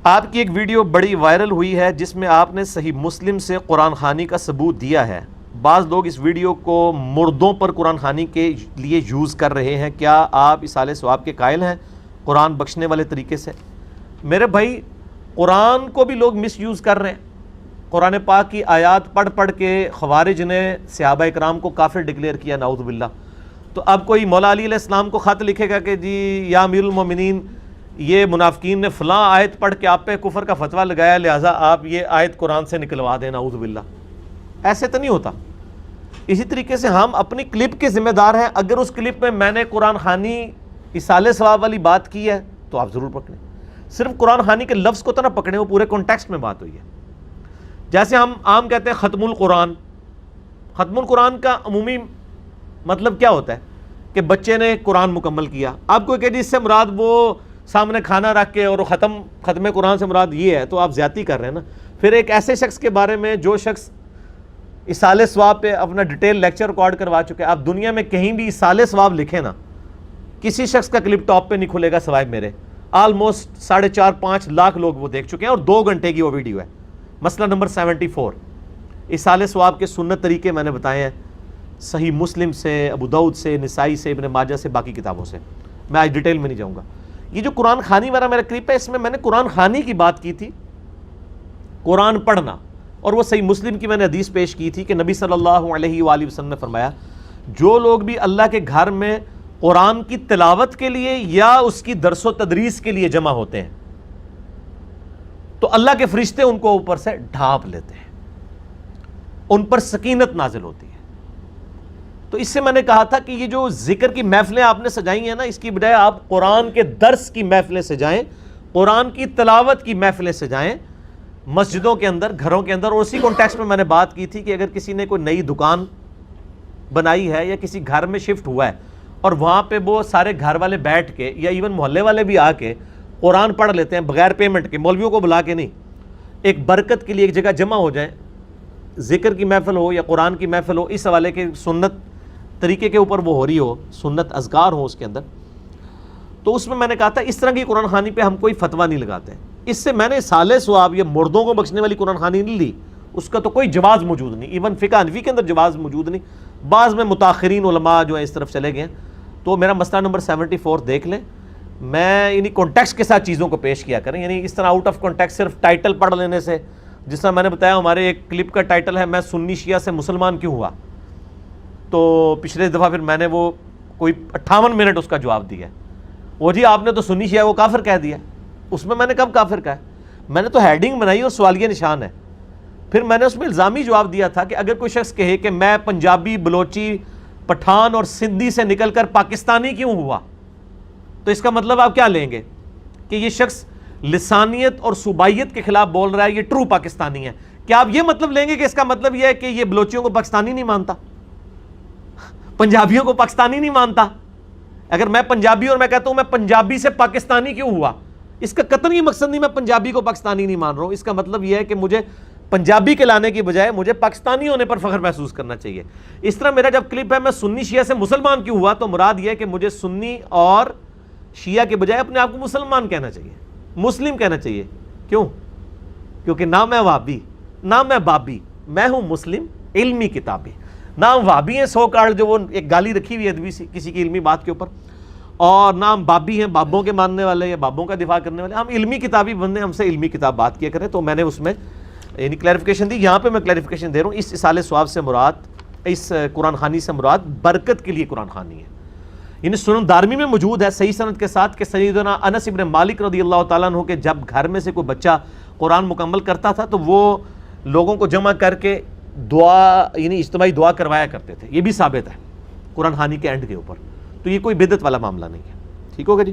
آپ کی ایک ویڈیو بڑی وائرل ہوئی ہے جس میں آپ نے صحیح مسلم سے قرآن خوانی کا ثبوت دیا ہے. بعض لوگ اس ویڈیو کو مردوں پر قرآن خوانی کے لیے یوز کر رہے ہیں. کیا آپ اصالہ ثواب کے قائل ہیں قرآن بخشنے والے طریقے سے؟ میرے بھائی، قرآن کو بھی لوگ مس یوز کر رہے ہیں. قرآن پاک کی آیات پڑھ پڑھ کے خوارج نے صحابہ اکرام کو کافر ڈکلیئر کیا، نعوذ باللہ. تو اب کوئی مولا علی علیہ السلام کو خط لکھے گا کہ جی یا امیر المومنین، یہ منافقین نے فلاں آیت پڑھ کے آپ پہ کفر کا فتویٰ لگایا، لہٰذا آپ یہ آیت قرآن سے نکلوا دیں، نعوذ باللہ. ایسے تو نہیں ہوتا. اسی طریقے سے ہم اپنی کلپ کے ذمہ دار ہیں. اگر اس کلپ میں نے قرآن خوانی اصالہ ثواب والی بات کی ہے تو آپ ضرور پکڑیں. صرف قرآن خوانی کے لفظ کو تو نہ پکڑیں، وہ پورے کانٹیکسٹ میں بات ہوئی ہے. جیسے ہم عام کہتے ہیں ختم القرآن. ختم القرآن کا عمومی مطلب کیا ہوتا ہے کہ بچے نے قرآن مکمل کیا. آپ کو کہ جی اس سے مراد وہ سامنے کھانا رکھ کے اور ختم قرآن سے مراد یہ ہے، تو آپ زیادتی کر رہے ہیں نا. پھر ایک ایسے شخص کے بارے میں جو شخص اصالہ ثواب پہ اپنا ڈیٹیل لیکچر ریکارڈ کروا چکے. آپ دنیا میں کہیں بھی اصالہ ثواب لکھیں نا، کسی شخص کا کلپ ٹاپ پہ نہیں کھلے گا سوائے میرے. آلموسٹ 4.5-5 لاکھ لوگ وہ دیکھ چکے ہیں اور 2 گھنٹے کی وہ ویڈیو ہے. مسئلہ نمبر 74، اصالہ ثواب کے سنت طریقے میں نے بتائے ہیں، صحیح مسلم سے، ابو داؤد سے، نسائی سے، ابن ماجہ سے، باقی کتابوں سے. میں آج ڈیٹیل میں نہیں جاؤں گا. یہ جو قرآن خوانی والا میرا کلپ ہے، اس میں نے قرآن خوانی کی بات کی تھی، قرآن پڑھنا. اور وہ صحیح مسلم کی میں نے حدیث پیش کی تھی کہ نبی صلی اللہ علیہ وآلہ وسلم نے فرمایا، جو لوگ بھی اللہ کے گھر میں قرآن کی تلاوت کے لیے یا اس کی درس و تدریس کے لیے جمع ہوتے ہیں تو اللہ کے فرشتے ان کو اوپر سے ڈھانپ لیتے ہیں، ان پر سکینت نازل ہوتی ہے. تو اس سے میں نے کہا تھا کہ یہ جو ذکر کی محفلیں آپ نے سجائی ہیں نا، اس کی بجائے آپ قرآن کے درس کی محفلیں سجائیں، قرآن کی تلاوت کی محفلیں سجائیں مسجدوں کے اندر، گھروں کے اندر. اور اسی کانٹیکسٹ میں نے بات کی تھی کہ اگر کسی نے کوئی نئی دکان بنائی ہے یا کسی گھر میں شفٹ ہوا ہے اور وہاں پہ وہ سارے گھر والے بیٹھ کے یا ایون محلے والے بھی آ کے قرآن پڑھ لیتے ہیں بغیر پیمنٹ کے، مولویوں کو بلا کے نہیں، ایک برکت کے لیے ایک جگہ جمع ہو جائیں، ذکر کی محفل ہو یا قرآن کی محفل ہو، اس حوالے کے سنت طریقے کے اوپر وہ ہو رہی ہو، سنت اذکار ہو اس کے اندر، تو اس میں نے کہا تھا اس طرح کی قرآن خوانی پہ ہم کوئی فتویٰ نہیں لگاتے. اس سے میں نے اصالہ ثواب یا مردوں کو بخشنے والی قرآن خوانی نہیں لی، اس کا تو کوئی جواز موجود نہیں. ایون فقہ حنفی کے اندر جواز موجود نہیں. بعض میں متاخرین علماء جو ہیں اس طرف چلے گئے. تو میرا مسئلہ نمبر 74 دیکھ لیں. میں یعنی کانٹیکسٹ کے ساتھ چیزوں کو پیش کیا کریں، یعنی اس طرح آؤٹ آف کانٹیکسٹ صرف ٹائٹل پڑھ لینے سے. جس طرح میں نے بتایا ہمارے ایک کلپ کا ٹائٹل ہے میں سنی شیعہ سے مسلمان کیوں ہوا، تو پچھلے دفعہ پھر میں نے وہ کوئی 58 منٹ اس کا جواب دیا. وہ جی آپ نے تو سنی شیعہ کو کافر کہہ دیا. اس میں نے کب کافر کہا؟ میں نے تو ہیڈنگ بنائی اور سوالیہ نشان ہے. پھر میں نے اس میں الزامی جواب دیا تھا کہ اگر کوئی شخص کہے کہ میں پنجابی، بلوچی، پٹھان اور سندھی سے نکل کر پاکستانی کیوں ہوا، تو اس کا مطلب آپ کیا لیں گے کہ یہ شخص لسانیت اور صوبائیت کے خلاف بول رہا ہے، یہ ٹرو پاکستانی ہے. کیا آپ یہ مطلب لیں گے کہ اس کا مطلب یہ ہے کہ یہ بلوچیوں کو پاکستانی نہیں مانتا، پنجابیوں کو پاکستانی نہیں مانتا؟ اگر میں پنجابی اور میں کہتا ہوں میں پنجابی سے پاکستانی کیوں ہوا، اس کا قطعاً یہ مقصد نہیں میں پنجابی کو پاکستانی نہیں مان رہا ہوں. اس کا مطلب یہ ہے کہ مجھے پنجابی کے لانے کی بجائے مجھے پاکستانی ہونے پر فخر محسوس کرنا چاہیے. اس طرح میرا جب کلپ ہے میں سنی شیعہ سے مسلمان کیوں ہوا، تو مراد یہ ہے کہ مجھے سنی اور شیعہ کے بجائے اپنے آپ کو مسلمان کہنا چاہیے، مسلم کہنا چاہیے. کیوں؟ کیونکہ نہ میں وابی نہ میں بابی، میں ہوں مسلم علمی کتابی. نام وابی ہیں سو کارڈ، جو وہ ایک گالی رکھی ہوئی ادبی سی کسی کی علمی بات کے اوپر، اور نام بابی ہیں بابوں کے ماننے والے یا بابوں کا دفاع کرنے والے. ہم علمی کتابی بندے، ہم سے علمی کتاب بات کیا کریں. تو میں نے اس میں یعنی کلیریفیکیشن دی. یہاں پہ میں کلیریفیکیشن دے رہا ہوں، اس اصالہ ثواب سے مراد، اس قرآن خوانی سے مراد برکت کے لیے قرآن خوانی ہے. یعنی سنن دارمی میں موجود ہے صحیح سند کے ساتھ کہ سیدنا انس ابن مالک رضی اللہ تعالیٰ عنہ کے جب گھر میں سے کوئی بچہ قرآن مکمل کرتا تھا تو وہ لوگوں کو جمع کر کے دعا، یعنی اجتماعی دعا کروایا کرتے تھے. یہ بھی ثابت ہے قرآن خوانی کے اینڈ کے اوپر. تو یہ کوئی بدعت والا معاملہ نہیں ہے. ٹھیک ہوگا جی.